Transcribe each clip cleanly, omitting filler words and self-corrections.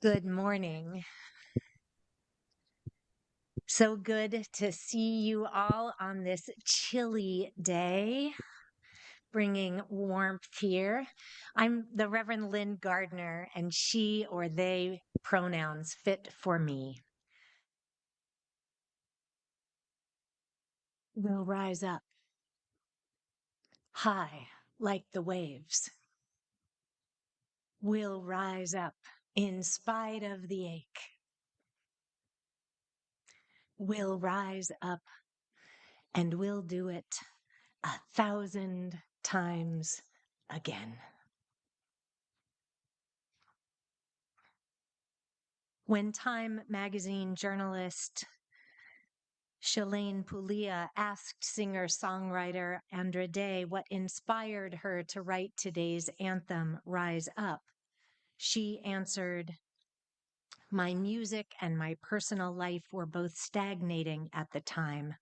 Good morning. So good to see you all on this chilly day, bringing warmth here. I'm the Reverend Lynn Gardner, and she or they pronouns fit for me. We'll rise up high like the waves. We'll rise up in spite of the ache. We'll rise up and we'll do it 1,000 times again. When Time magazine journalist Shalane Pulia asked singer-songwriter Andra Day what inspired her to write today's anthem, Rise Up, she answered, "My music and my personal life were both stagnating at the time,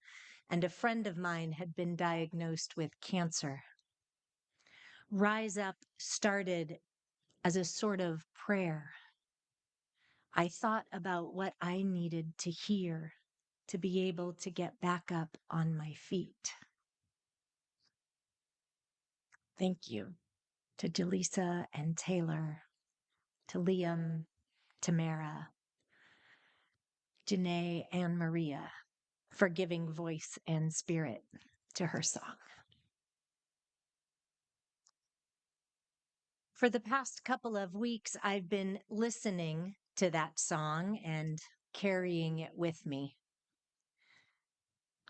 and a friend of mine had been diagnosed with cancer. Rise Up started as a sort of prayer. I thought about what I needed to hear to be able to get back up on my feet." Thank you to Jaleesa and Taylor, to Liam, Tamara, Janae, and Maria for giving voice and spirit to her song. For the past couple of weeks, I've been listening to that song and carrying it with me.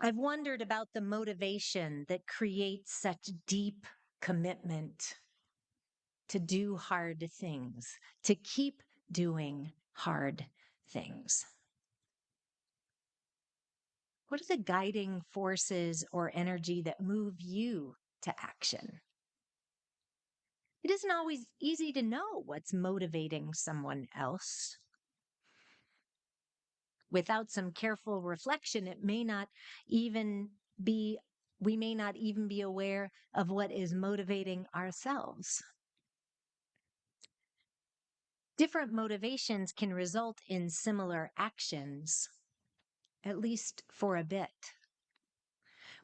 I've wondered about the motivation that creates such deep commitment to do hard things, to keep doing hard things. What are the guiding forces or energy that move you to action? It isn't always easy to know what's motivating someone else. Without some careful reflection, it may not even be, we may not even be aware of what is motivating ourselves. Different motivations can result in similar actions, at least for a bit.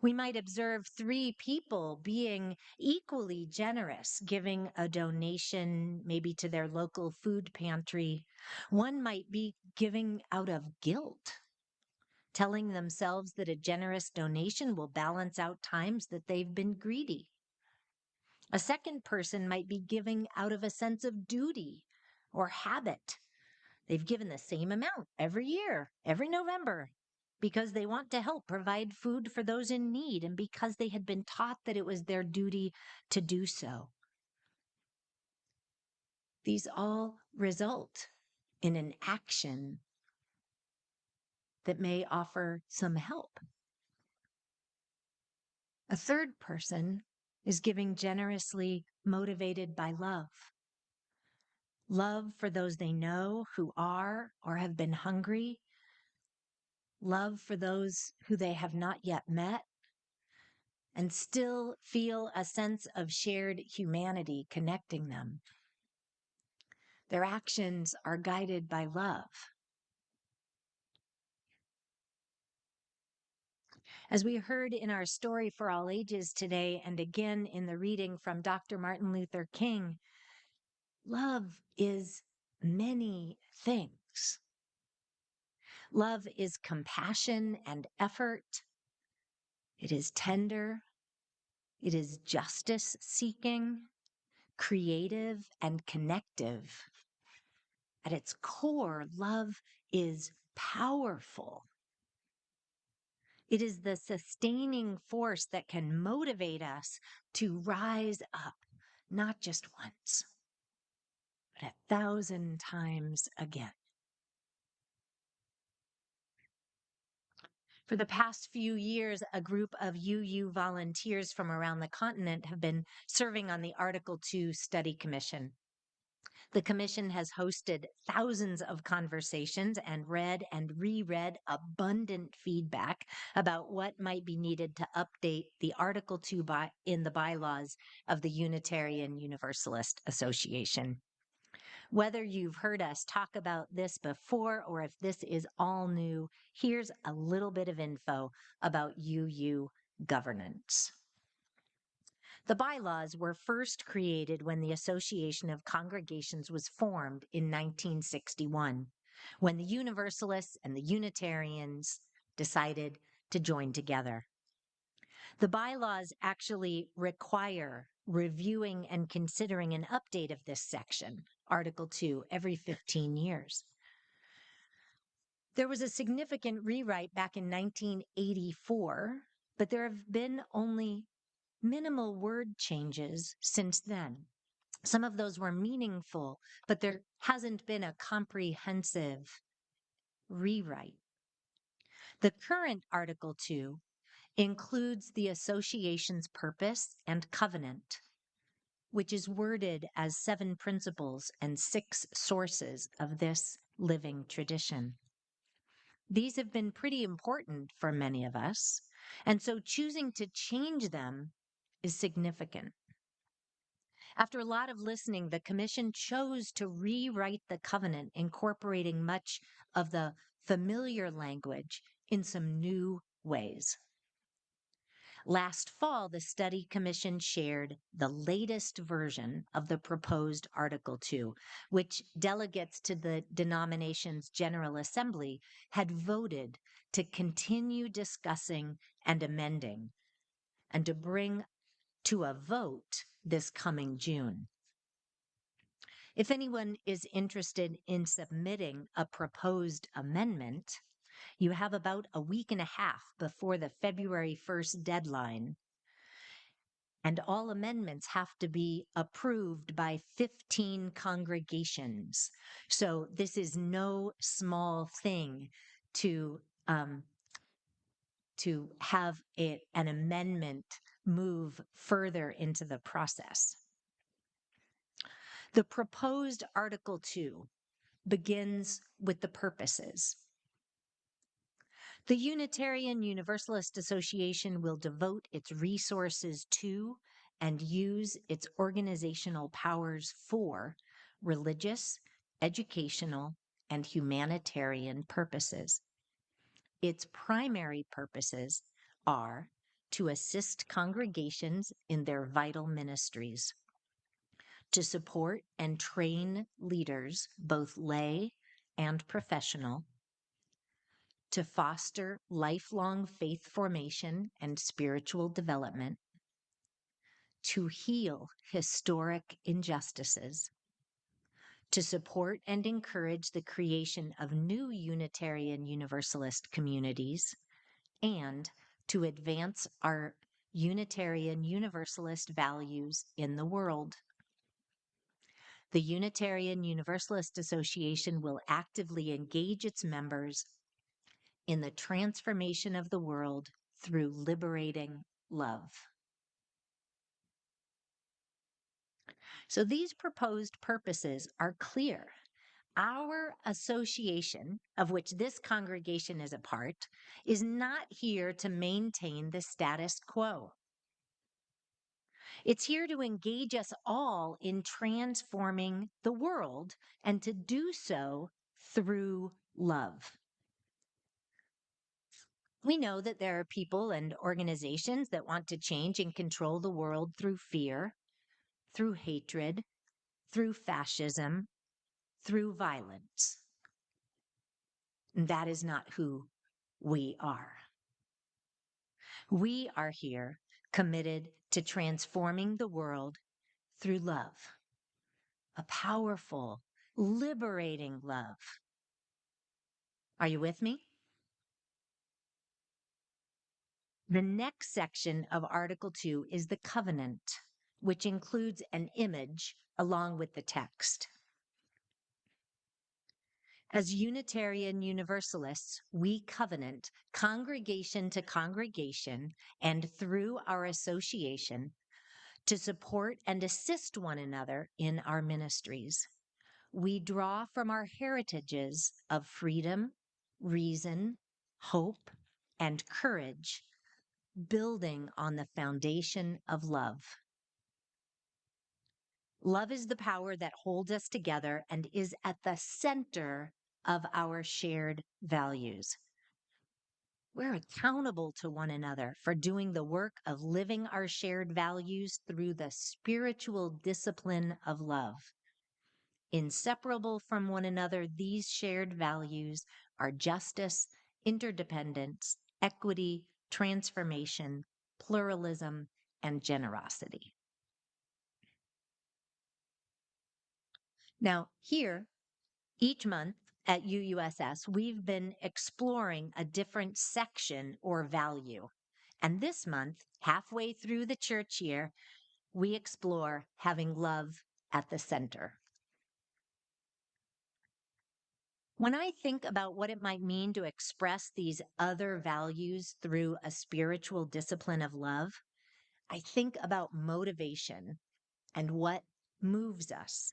We might observe three people being equally generous, giving a donation, maybe to their local food pantry. One might be giving out of guilt, telling themselves that a generous donation will balance out times that they've been greedy. A second person might be giving out of a sense of duty or habit. They've given the same amount every year, every November, because they want to help provide food for those in need and because they had been taught that it was their duty to do so. These all result in an action that may offer some help. A third person is giving generously motivated by love. Love for those they know who are or have been hungry. Love for those who they have not yet met, and still feel a sense of shared humanity connecting them. Their actions are guided by love. As we heard in our story for all ages today, and again in the reading from Dr. Martin Luther King, love is many things. Love is compassion and effort. It is tender. It is justice seeking, creative, and connective. At its core, love is powerful. It is the sustaining force that can motivate us to rise up, not just once, but 1,000 times again. For the past few years, a group of UU volunteers from around the continent have been serving on the Article 2 Study Commission. The commission has hosted thousands of conversations and read and reread abundant feedback about what might be needed to update the Article 2 in the bylaws of the Unitarian Universalist Association. Whether you've heard us talk about this before or if this is all new, here's a little bit of info about UU governance. The bylaws were first created when the Association of Congregations was formed in 1961, when the Universalists and the Unitarians decided to join together. The bylaws actually require reviewing and considering an update of this section, Article 2, every 15 years. There was a significant rewrite back in 1984, but there have been only minimal word changes since then. Some of those were meaningful, but there hasn't been a comprehensive rewrite. The current Article 2 includes the association's purpose and covenant, which is worded as 7 principles and 6 sources of this living tradition. These have been pretty important for many of us, and so choosing to change them is significant. After a lot of listening, the Commission chose to rewrite the covenant, incorporating much of the familiar language in some new ways. Last fall, the study commission shared the latest version of the proposed Article 2, which delegates to the denomination's General Assembly had voted to continue discussing and amending, and to bring to a vote this coming June. If anyone is interested in submitting a proposed amendment, you have about a week and a half before the February 1st deadline, and all amendments have to be approved by 15 congregations. So this is no small thing to have an amendment move further into the process. The proposed Article 2 begins with the purposes. The Unitarian Universalist Association will devote its resources to and use its organizational powers for religious, educational, and humanitarian purposes. Its primary purposes are to assist congregations in their vital ministries, to support and train leaders, both lay and professional, to foster lifelong faith formation and spiritual development, to heal historic injustices, to support and encourage the creation of new Unitarian Universalist communities, and to advance our Unitarian Universalist values in the world. The Unitarian Universalist Association will actively engage its members in the transformation of the world through liberating love. So these proposed purposes are clear. Our association, of which this congregation is a part, is not here to maintain the status quo. It's here to engage us all in transforming the world, and to do so through love. We know that there are people and organizations that want to change and control the world through fear, through hatred, through fascism, through violence. And that is not who we are. We are here committed to transforming the world through love, a powerful, liberating love. Are you with me? The next section of Article 2 is the covenant, which includes an image along with the text. As Unitarian Universalists, we covenant congregation to congregation and through our association to support and assist one another in our ministries. We draw from our heritages of freedom, reason, hope, and courage, building on the foundation of love. Love is the power that holds us together and is at the center of our shared values. We're accountable to one another for doing the work of living our shared values through the spiritual discipline of love. Inseparable from one another, these shared values are justice, interdependence, equity, transformation, pluralism, and generosity. Now, here, each month at UUSS, we've been exploring a different section or value. And this month, halfway through the church year, we explore having love at the center. When I think about what it might mean to express these other values through a spiritual discipline of love, I think about motivation and what moves us.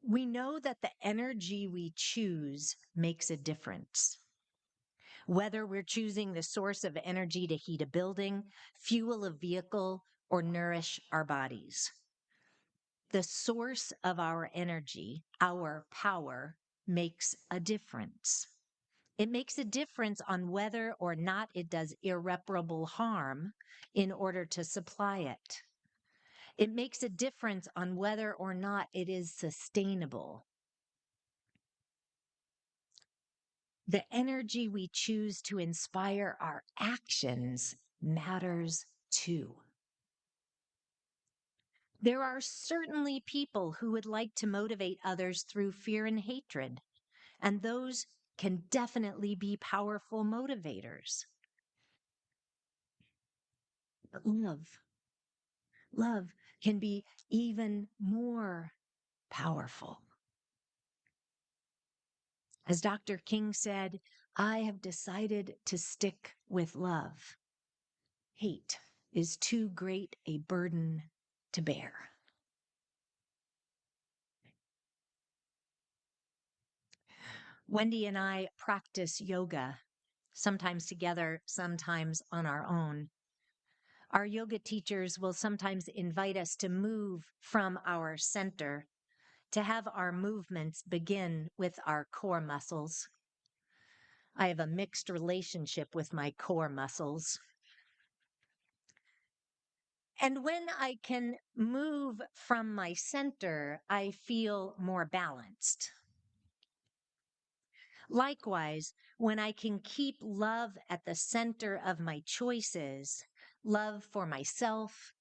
We know that the energy we choose makes a difference. Whether we're choosing the source of energy to heat a building, fuel a vehicle, or nourish our bodies. The source of our energy, our power, makes a difference. It makes a difference on whether or not it does irreparable harm in order to supply it. It makes a difference on whether or not it is sustainable. The energy we choose to inspire our actions matters too. There are certainly people who would like to motivate others through fear and hatred, and those can definitely be powerful motivators. But love can be even more powerful. As Dr. King said, I have decided to stick with love. Hate is too great a burden to bear. Wendy and I practice yoga, sometimes together, sometimes on our own. Our yoga teachers will sometimes invite us to move from our center, to have our movements begin with our core muscles. I have a mixed relationship with my core muscles. And when I can move from my center, I feel more balanced. Likewise, when I can keep love at the center of my choices, love for myself,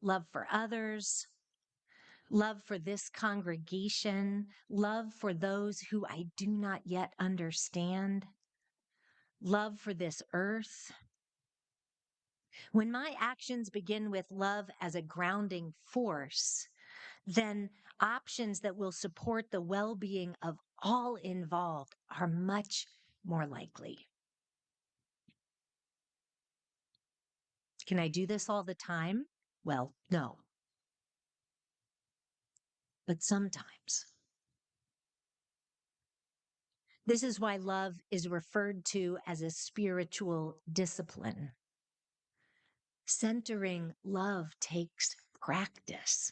love for others, love for this congregation, love for those who I do not yet understand, love for this earth. When my actions begin with love as a grounding force, then options that will support the well being of all involved are much more likely. Can I do this all the time? Well, no. But sometimes. This is why love is referred to as a spiritual discipline. Centering love takes practice.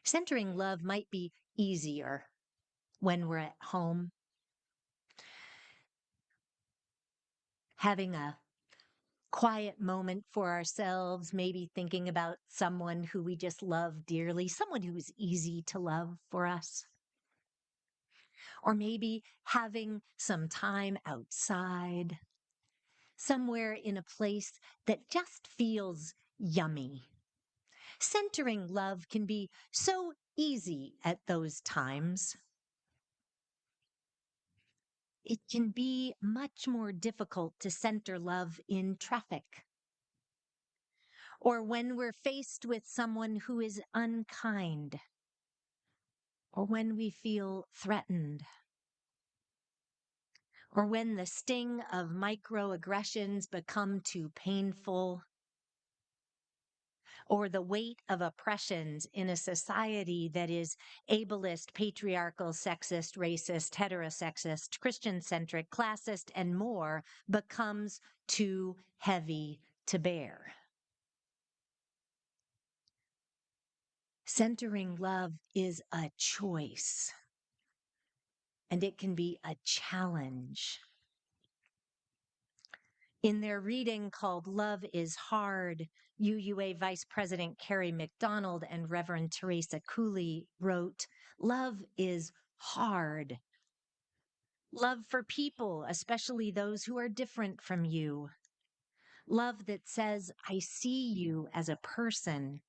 Centering love might be easier when we're at home, having a quiet moment for ourselves, maybe thinking about someone who we just love dearly, someone who is easy to love for us. Or maybe having some time outside, somewhere in a place that just feels yummy. Centering love can be so easy at those times. It can be much more difficult to center love in traffic, or when we're faced with someone who is unkind, or when we feel threatened, or when the sting of microaggressions become too painful, or the weight of oppressions in a society that is ableist, patriarchal, sexist, racist, heterosexist, Christian-centric, classist, and more becomes too heavy to bear. Centering love is a choice, and it can be a challenge. In their reading called Love is Hard, UUA Vice President Carrie McDonald and Reverend Teresa Cooley wrote, "Love is hard. Love for people, especially those who are different from you. Love that says, I see you as a person.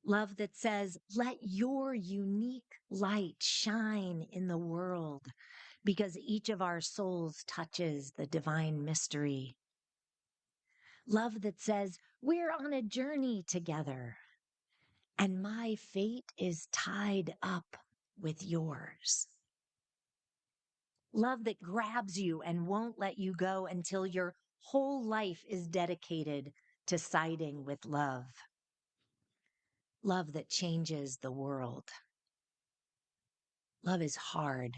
Love that says, let your unique light shine in the world because each of our souls touches the divine mystery. Love that says, we're on a journey together and my fate is tied up with yours. Love that grabs you and won't let you go until your whole life is dedicated to siding with love. Love that changes the world. Love is hard.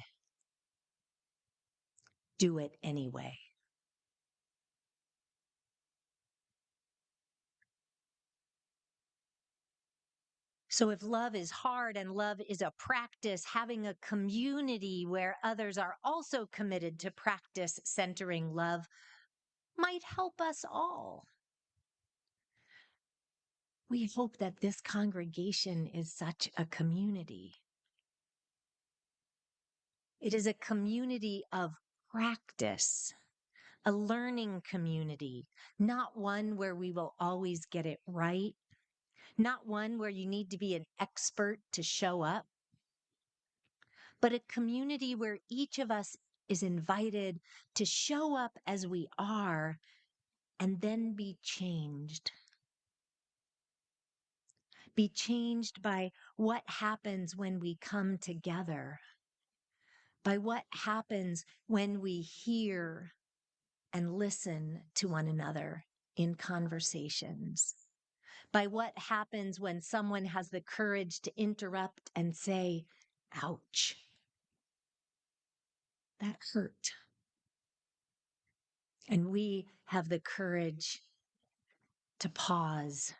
Do it anyway." So, if love is hard and love is a practice, having a community where others are also committed to practice centering love might help us all. We hope that this congregation is such a community. It is a community of practice, a learning community, not one where we will always get it right, not one where you need to be an expert to show up, but a community where each of us is invited to show up as we are and then be changed. Be changed by what happens when we come together, by what happens when we hear and listen to one another in conversations, by what happens when someone has the courage to interrupt and say, ouch, that hurt. And we have the courage to pause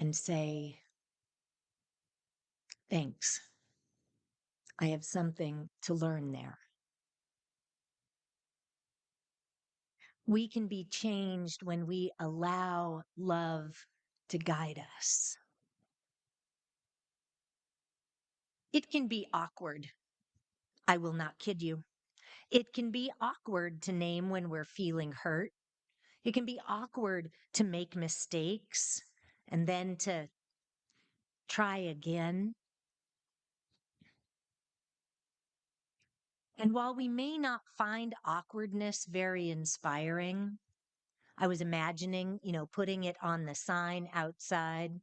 and say, thanks. I have something to learn there. We can be changed when we allow love to guide us. It can be awkward. I will not kid you. It can be awkward to name when we're feeling hurt. It can be awkward to make mistakes and then to try again. And while we may not find awkwardness very inspiring, I was imagining, putting it on the sign outside.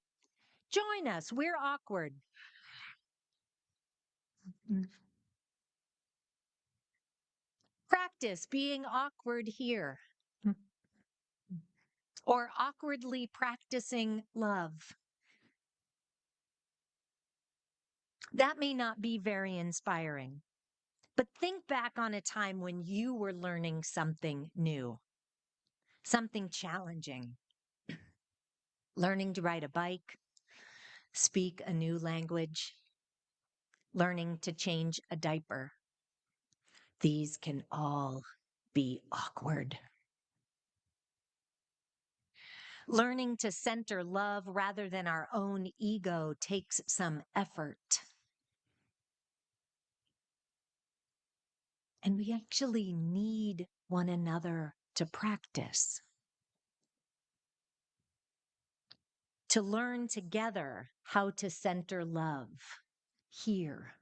Join us. We're awkward. Mm. Practice being awkward here. Mm. Or awkwardly practicing love. That may not be very inspiring, but think back on a time when you were learning something new, something challenging, learning to ride a bike, speak a new language, learning to change a diaper. These can all be awkward. Learning to center love rather than our own ego takes some effort. And we actually need one another to practice, to learn together how to center love here,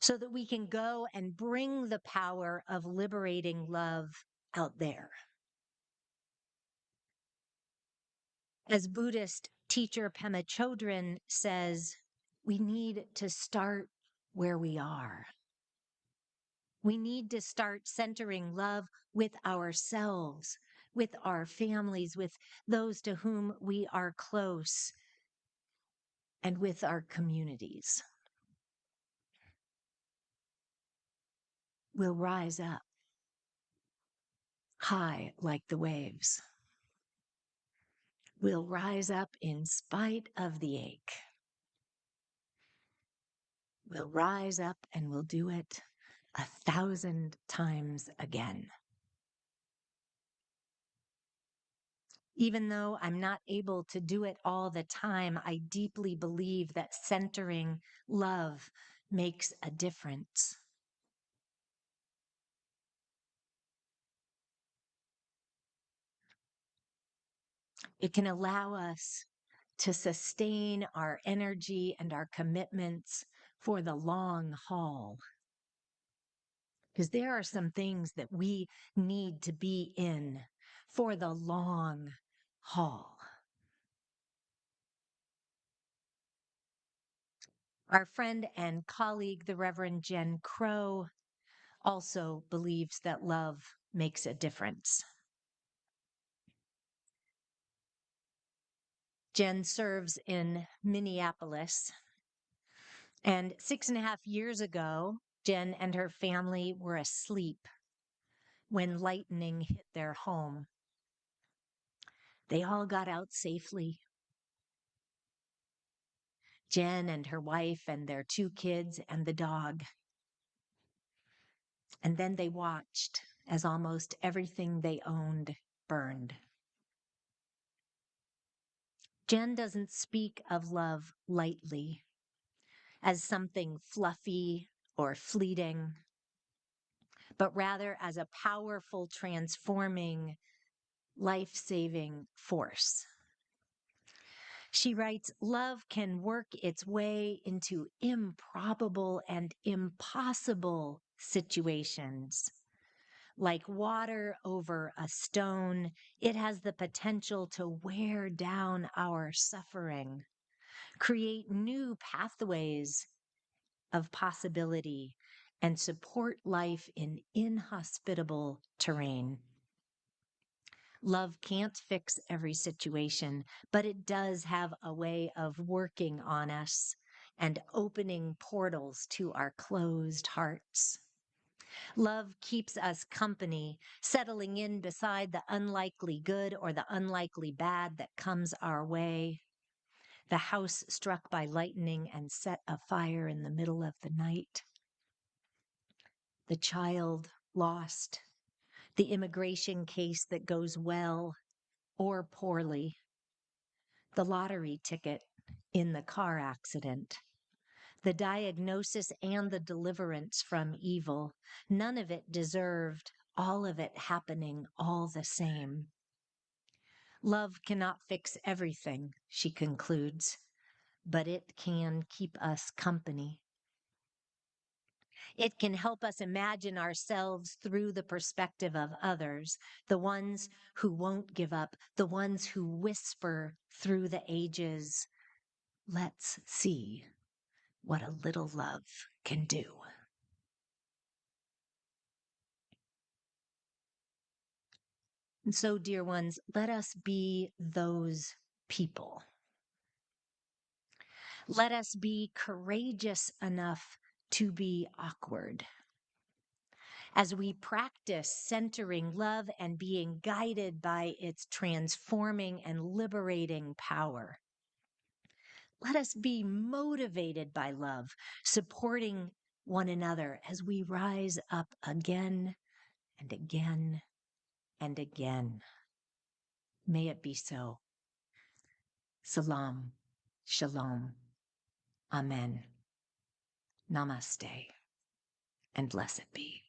so that we can go and bring the power of liberating love out there. As Buddhist teacher Pema Chodron says, we need to start where we are. We need to start centering love with ourselves, with our families, with those to whom we are close, and with our communities. We'll rise up high like the waves. We'll rise up in spite of the ache. We'll rise up and we'll do it 1,000 times again. Even though I'm not able to do it all the time, I deeply believe that centering love makes a difference. It can allow us to sustain our energy and our commitments for the long haul. Because there are some things that we need to be in for the long haul. Our friend and colleague, the Reverend Jen Crow, also believes that love makes a difference. Jen serves in Minneapolis, and 6.5 years ago, Jen and her family were asleep when lightning hit their home. They all got out safely. Jen and her wife and their 2 kids and the dog. And then they watched as almost everything they owned burned. Jen doesn't speak of love lightly as something fluffy or fleeting, but rather as a powerful, transforming, life-saving force. She writes, love can work its way into improbable and impossible situations. Like water over a stone, it has the potential to wear down our suffering, create new pathways of possibility, and support life in inhospitable terrain. Love can't fix every situation, but it does have a way of working on us and opening portals to our closed hearts. Love keeps us company, settling in beside the unlikely good or the unlikely bad that comes our way. The house struck by lightning and set afire in the middle of the night. The child lost. The immigration case that goes well or poorly. The lottery ticket in the car accident. The diagnosis and the deliverance from evil. None of it deserved, all of it happening all the same. Love cannot fix everything, she concludes, but it can keep us company. It can help us imagine ourselves through the perspective of others, the ones who won't give up, the ones who whisper through the ages, let's see what a little love can do. And so, dear ones, let us be those people. Let us be courageous enough to be awkward. As we practice centering love and being guided by its transforming and liberating power, let us be motivated by love, supporting one another as we rise up again and again and again. May it be so. Salam, shalom, amen, namaste, and blessed be.